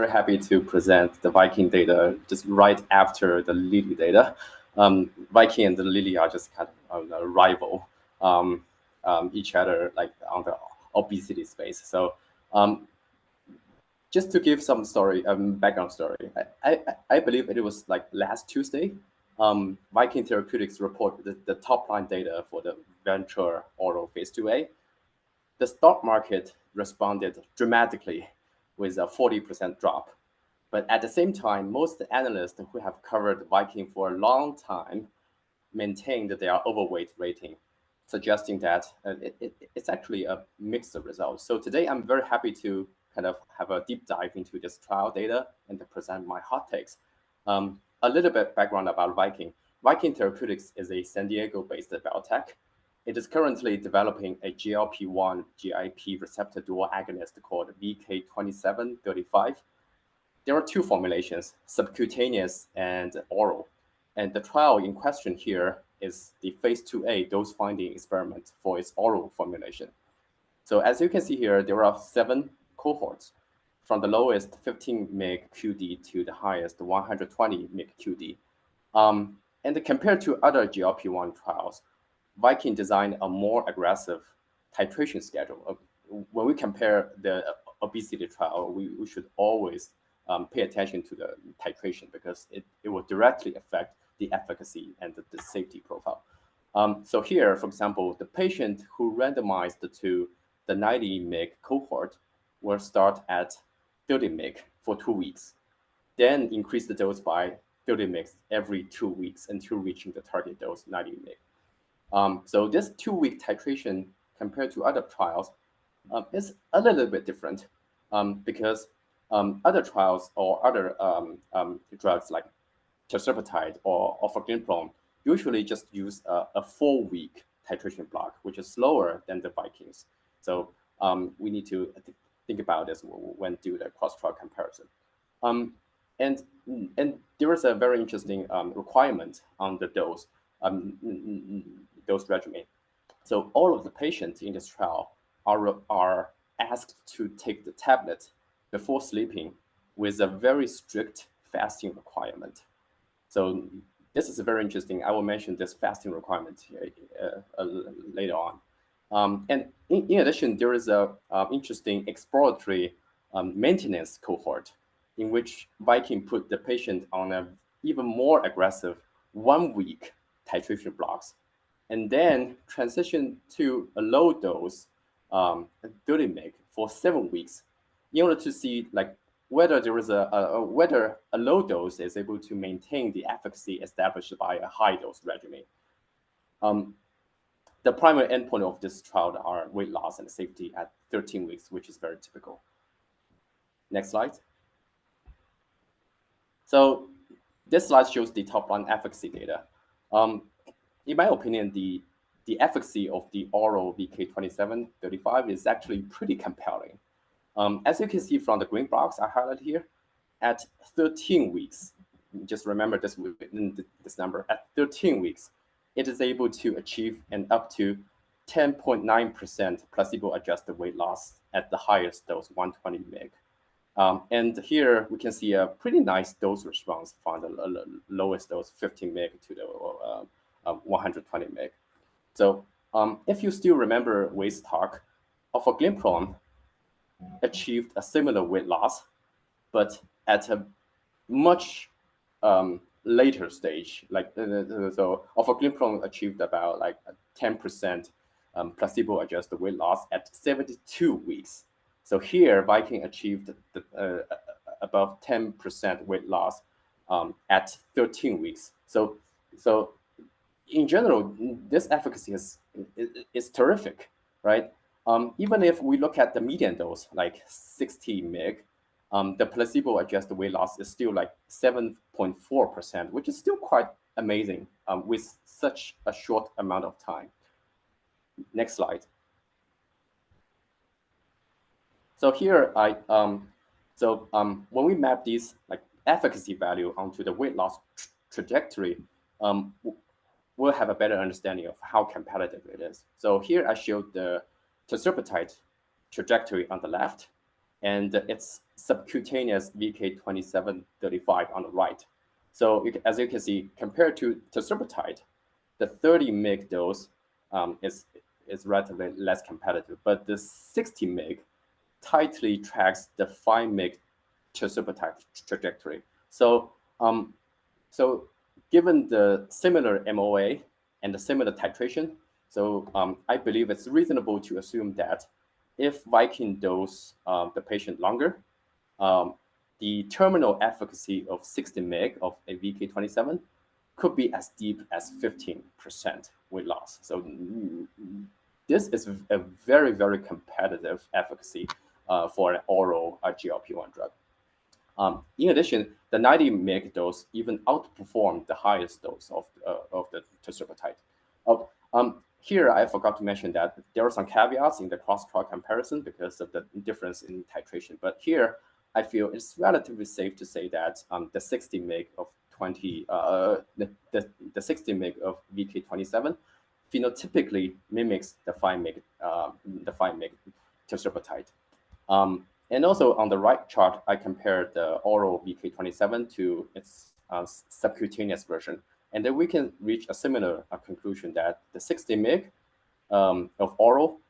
very happy to present the Viking data just right after the Lilly data. Viking and the Lilly are just kind of rival each other, like on the obesity space. So just to give some story, background story, I believe it was like last Tuesday, Viking Therapeutics reported the top line data for the venture oral phase 2A. The stock market responded dramatically with a 40% drop. But at the same time, most analysts who have covered Viking for a long time maintained their overweight rating, suggesting that it's actually a mixed result. So today, I'm very happy to kind of have a deep dive into this trial data and to present my hot takes. A little bit background about Viking. Viking Therapeutics is a San Diego-based biotech. It is currently developing a GLP-1 GIP receptor dual agonist called VK2735. There are two formulations, subcutaneous and oral. And the trial in question here is the phase 2A dose-finding experiment for its oral formulation. So as you can see here, there are 7 cohorts, from the lowest 15 mg QD to the highest 120 mg QD. And compared to other GLP-1 trials, Viking designed a more aggressive titration schedule. When we compare the obesity trial, we should always pay attention to the titration because it will directly affect the efficacy and the safety profile. So here, for example, the patient who randomized to the 90 mg cohort will start at 30 mg for 2 weeks, then increase the dose by 30 mg every 2 weeks until reaching the target dose 90 mg. So this 2-week titration compared to other trials is a little bit different because other trials or other drugs like Tirzepatide or orforglipron usually just use a 4-week titration block, which is slower than the Vikings. So we need to think about this when do the cross-trial comparison. And there is a very interesting requirement on the dose regimen. So all of the patients in this trial are asked to take the tablet before sleeping with a very strict fasting requirement. So this is very interesting. I will mention this fasting requirement later on. And in addition, there is a interesting exploratory maintenance cohort in which Viking put the patient on an even more aggressive 1-week titration blocks, and then transition to a low dose 30 mg for 7 weeks in order to see like whether there is whether a low dose is able to maintain the efficacy established by a high dose regimen. The primary endpoint of this trial are weight loss and safety at 13 weeks, which is very typical. Next slide. So this slide shows the top line efficacy data. In my opinion, the efficacy of the oral VK2735 is actually pretty compelling. As you can see from the green box I highlighted here, at 13 weeks, just remember this number, at 13 weeks, it is able to achieve an up to 10.9% placebo-adjusted weight loss at the highest dose, 120 mg. And here we can see a pretty nice dose response from the lowest dose, 15 mg, to the 120 mg. So if you still remember Wei's talk, orforglipron achieved a similar weight loss, but at a much later stage. Like so, orforglipron achieved about like 10% placebo-adjusted weight loss at 72 weeks. So here, Viking achieved above 10% weight loss at 13 weeks. So in general, this efficacy is terrific, right? Even if we look at the median dose, like 60 mg, the placebo-adjusted weight loss is still like 7.4%, which is still quite amazing with such a short amount of time. Next slide. So here, when we map these like efficacy value onto the weight loss trajectory, we'll have a better understanding of how competitive it is. So here I showed the Tirzepatide trajectory on the left, and its subcutaneous VK2735 on the right. So as you can see, compared to tirzepatide, the 30 mg dose is relatively less competitive, but the 60 mg tightly tracks the 5 mg tirzepatide trajectory. So so given the similar MOA and the similar titration, so I believe it's reasonable to assume that if Viking dose the patient longer, the terminal efficacy of 60 mg of a VK27 could be as deep as 15% weight loss. So this is a very, very competitive efficacy for an oral GLP-1 drug. In addition, the 90 mg dose even outperformed the highest dose of the tirzepatide. Here, I forgot to mention that there are some caveats in the cross-trial comparison because of the difference in titration. But here, I feel it's relatively safe to say that the 60 mg of 60 mg of VK27 phenotypically mimics the 5 mg tirzepatide. And also on the right chart, I compared the oral VK27 to its subcutaneous version. And then we can reach a similar conclusion that the 60 mg of oral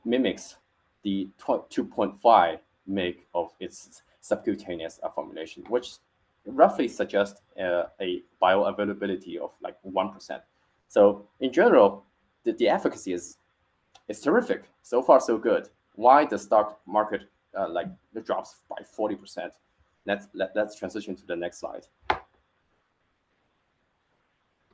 mimics the 2.5 mg of its subcutaneous formulation, which roughly suggests a bioavailability of like 1%. So in general, the efficacy is terrific. So far, so good. Why the stock market it drops by 40%? Let's transition to the next slide.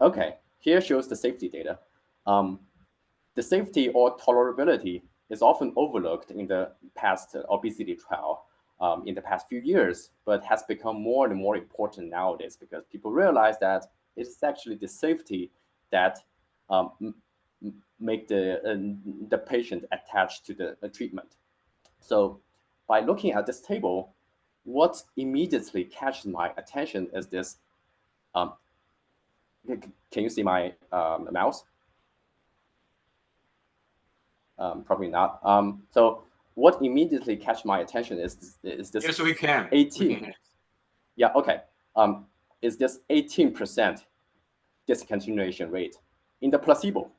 Okay, here shows the safety data. The safety or tolerability is often overlooked in the past obesity trial in the past few years, but has become more and more important nowadays because people realize that it's actually the safety that make the patient attached to the treatment. So by looking at this table, what immediately catches my attention is this. Can you see my mouse? Probably not. So what immediately catches my attention is this. Yes, we can. 18. Yeah. Okay. Is this 18% discontinuation rate in the placebo?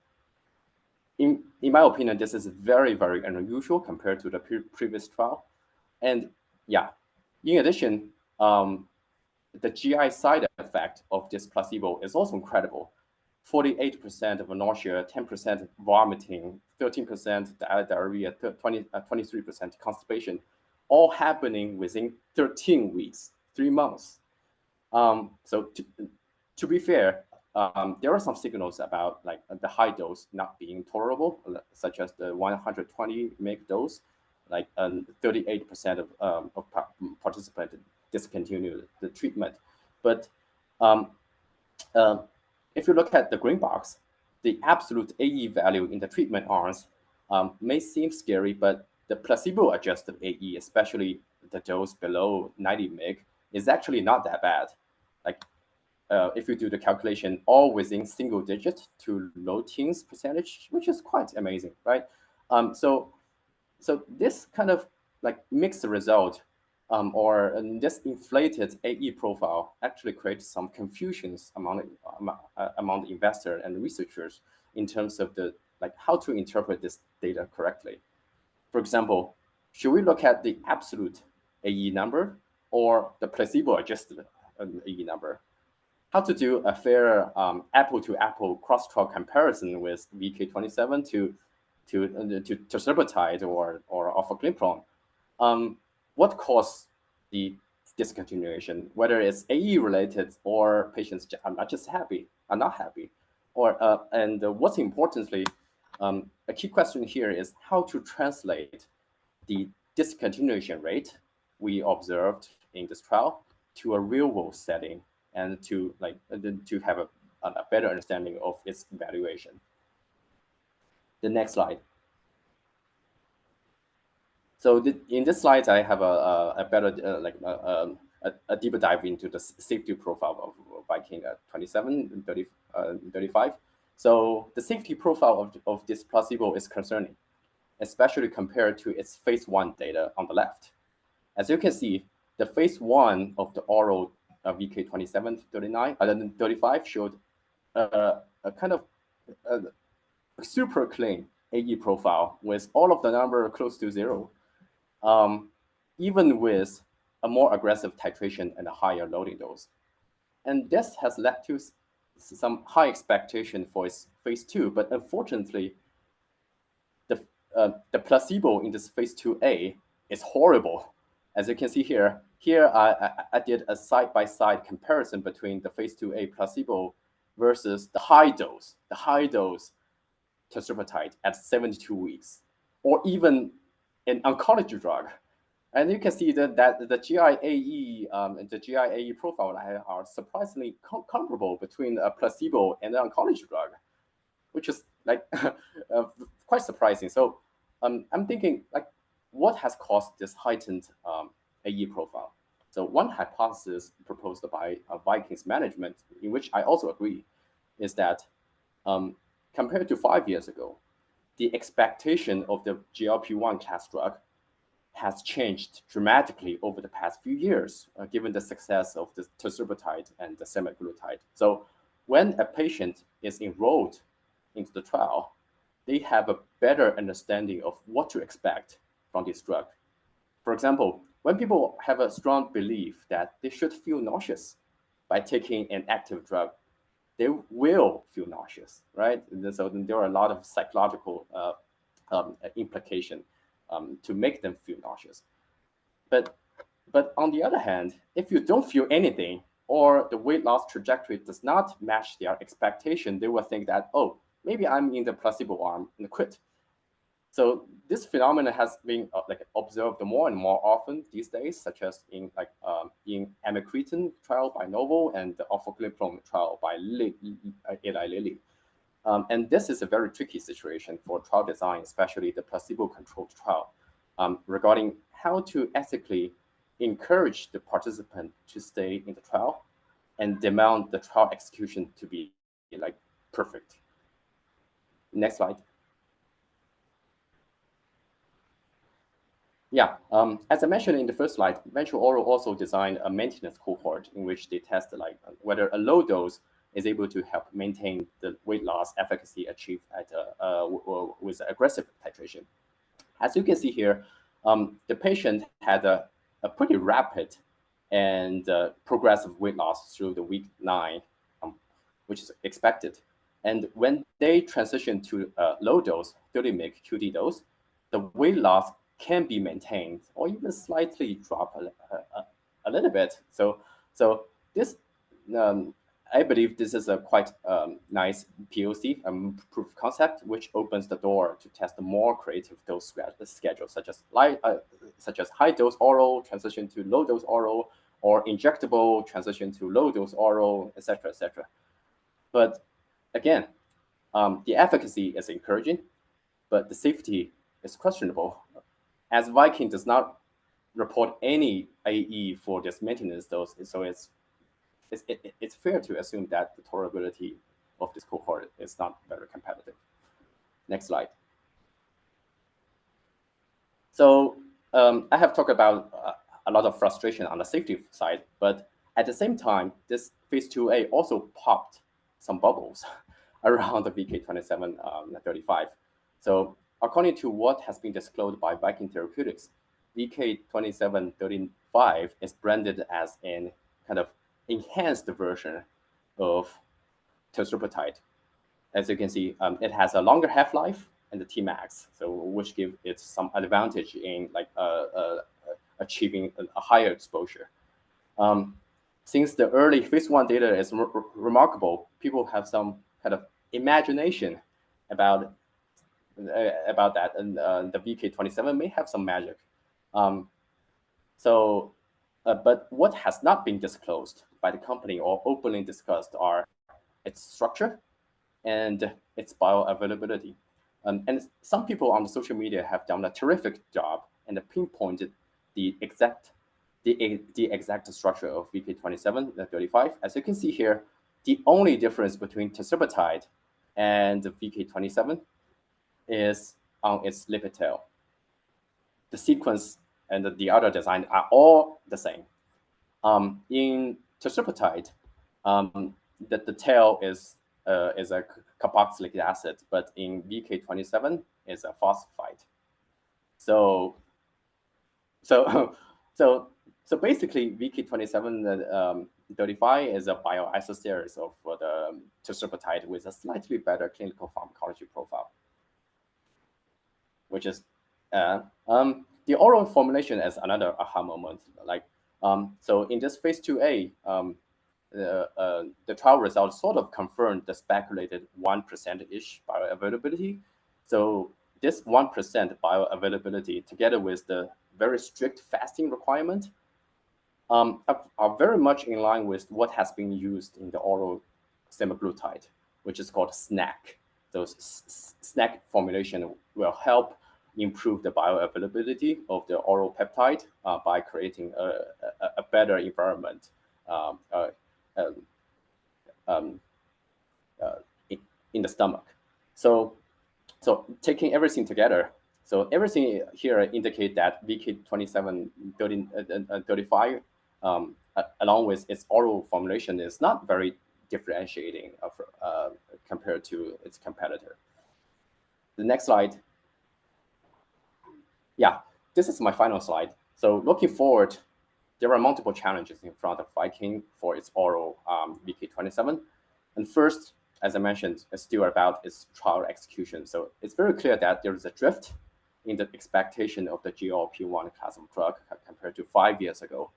In my opinion, this is very, very unusual compared to the previous trial. And yeah, in addition, the GI side effect of this placebo is also incredible. 48% of nausea, 10% vomiting, 13% diarrhea, 23% constipation, all happening within 13 weeks, 3 months. So to be fair, there are some signals about like the high dose not being tolerable, such as the 120 mg dose, like 38% of participants discontinued the treatment. But if you look at the green box, the absolute AE value in the treatment arms may seem scary, but the placebo-adjusted AE, especially the dose below 90 mg, is actually not that bad. Like if you do the calculation, all within single digit to low teens percentage, which is quite amazing, right? So this kind of like mixed result or this inflated AE profile actually creates some confusions among the investor and researchers in terms of the how to interpret this data correctly. For example, should we look at the absolute AE number or the placebo-adjusted AE number? How to do a fair apple-to-apple cross-trial comparison with VK27 to tirzepatide or orforglipron? What caused the discontinuation, whether it's AE related or patients are not happy, or and what's importantly, a key question here is how to translate the discontinuation rate we observed in this trial to a real world setting and to have a better understanding of its evaluation. The next slide. So in this slide, I have a better a deeper dive into the safety profile of Viking 2735. So the safety profile of this placebo is concerning, especially compared to its phase 1 data on the left. As you can see, the phase 1 of the oral VK2735 showed a kind of super clean AE profile with all of the number close to 0, even with a more aggressive titration and a higher loading dose. And this has led to some high expectation for its phase 2, but unfortunately, the placebo in this phase 2A is horrible. As you can see here, I did a side-by-side comparison between the phase 2A placebo versus the high dose tirzepatide at 72 weeks, or even an oncology drug. And you can see that the GIAE and the GIAE profile are surprisingly comparable between a placebo and an oncology drug, which is like quite surprising. So I'm thinking, like, what has caused this heightened AE profile? So one hypothesis proposed by Viking's management, in which I also agree, is that compared to 5 years ago, the expectation of the GLP-1 class drug has changed dramatically over the past few years, given the success of the tirzepatide and the semaglutide. So when a patient is enrolled into the trial, they have a better understanding of what to expect from this drug. For example, when people have a strong belief that they should feel nauseous by taking an active drug, they will feel nauseous, right? So there are a lot of psychological implication to make them feel nauseous. But on the other hand, if you don't feel anything, or the weight loss trajectory does not match their expectation, they will think that, oh, maybe I'm in the placebo arm and quit. So this phenomenon has been observed more and more often these days, such as in amycretin trial by Novo and the orforglipron trial by Eli Lilly. And this is a very tricky situation for trial design, especially the placebo-controlled trial, regarding how to ethically encourage the participant to stay in the trial and demand the trial execution to be like perfect. Next slide. Yeah, as I mentioned in the first slide, Venture Oral also designed a maintenance cohort in which they test whether a low dose is able to help maintain the weight loss efficacy achieved at with aggressive titration. As you can see here, the patient had a pretty rapid and progressive weight loss through the week 9, which is expected. And when they transition to a low dose, 30 mg QD dose, the weight loss can be maintained or even slightly drop a little bit. So this, I believe this is a quite nice POC, proof of concept, which opens the door to test more creative dose schedules, such as high dose oral transition to low dose oral, or injectable transition to low dose oral, etc., etc. But again, the efficacy is encouraging, but the safety is questionable, as Viking does not report any AE for this maintenance dose. So it's fair to assume that the tolerability of this cohort is not very competitive. Next slide. So I have talked about a lot of frustration on the safety side, but at the same time, this phase 2A also popped some bubbles around the VK2735. So according to what has been disclosed by Viking Therapeutics, VK2735 is branded as an kind of enhanced version of tirzepatide. As you can see, it has a longer half-life and the Tmax, so which gives it some advantage in achieving a higher exposure. Since the early phase 1 data is remarkable, people have some kind of imagination about that, and the VK27 may have some magic. But what has not been disclosed by the company or openly discussed are its structure and its bioavailability. And some people on the social media have done a terrific job and pinpointed the exact structure of VK2735. As you can see here, the only difference between tirzepatide and the VK27 is on its lipid tail. The sequence and the other design are all the same. In Tirzepatide, the tail is a carboxylic acid, but in VK27 is a phosphide. So so basically, VK2735 is a bioisosteres of the Tirzepatide with a slightly better clinical pharmacology profile, which is the oral formulation is another aha moment. So in this phase 2A, the trial results sort of confirmed the speculated 1%-ish bioavailability. So this 1% bioavailability, together with the very strict fasting requirement, are very much in line with what has been used in the oral semaglutide, which is called SNAC. Those SNAC formulation will help improve the bioavailability of the oral peptide by creating a better environment in the stomach. So taking everything together, so everything here indicate that VK2735, along with its oral formulation, is not very differentiating compared to its competitor. The next slide. Yeah, this is my final slide. So looking forward, there are multiple challenges in front of Viking for its oral VK27. And first, as I mentioned, it's still about its trial execution. So it's very clear that there is a drift in the expectation of the GLP-1 class of drug compared to 5 years ago.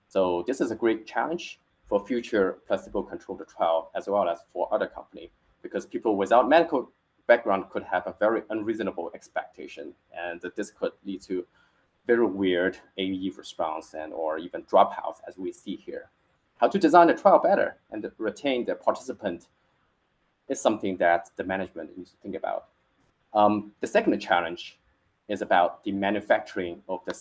So this is a great challenge for future placebo-controlled trial, as well as for other companies, because people without medical background could have a very unreasonable expectation, and this could lead to very weird AE response or even dropouts, as we see here. How to design a trial better and retain the participant is something that the management needs to think about. The second challenge is about the manufacturing of the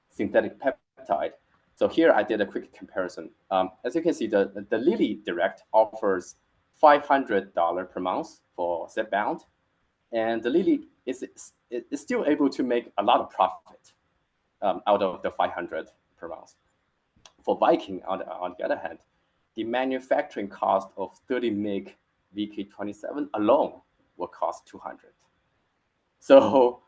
synthetic peptide. So here I did a quick comparison. As you can see, the Lilly Direct offers $500 per month for Zepbound, and the Lilly is still able to make a lot of profit out of the 500 per month. For Viking, on the other hand, the manufacturing cost of 30 mg VK27 alone will cost 200. So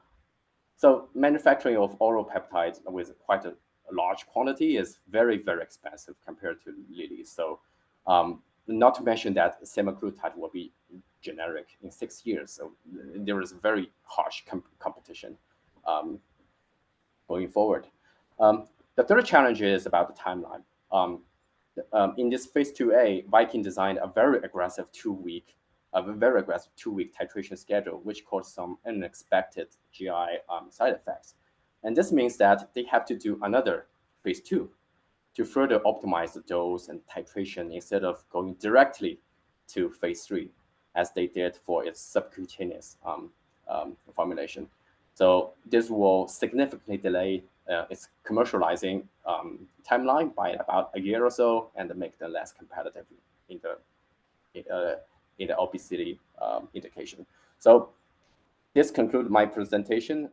manufacturing of oral peptides with quite a large quantity is very, very expensive compared to Lilly. So not to mention that semaglutide will be generic in 6 years. So there is very harsh competition going forward. The third challenge is about the timeline. In this phase 2A, Viking designed a very aggressive 2-week titration schedule, which caused some unexpected GI side effects. And this means that they have to do another phase 2 to further optimize the dose and titration instead of going directly to phase 3, as they did for its subcutaneous formulation. So this will significantly delay its commercializing timeline by about a year or so, and make them less competitive in the obesity indication. So this concludes my presentation.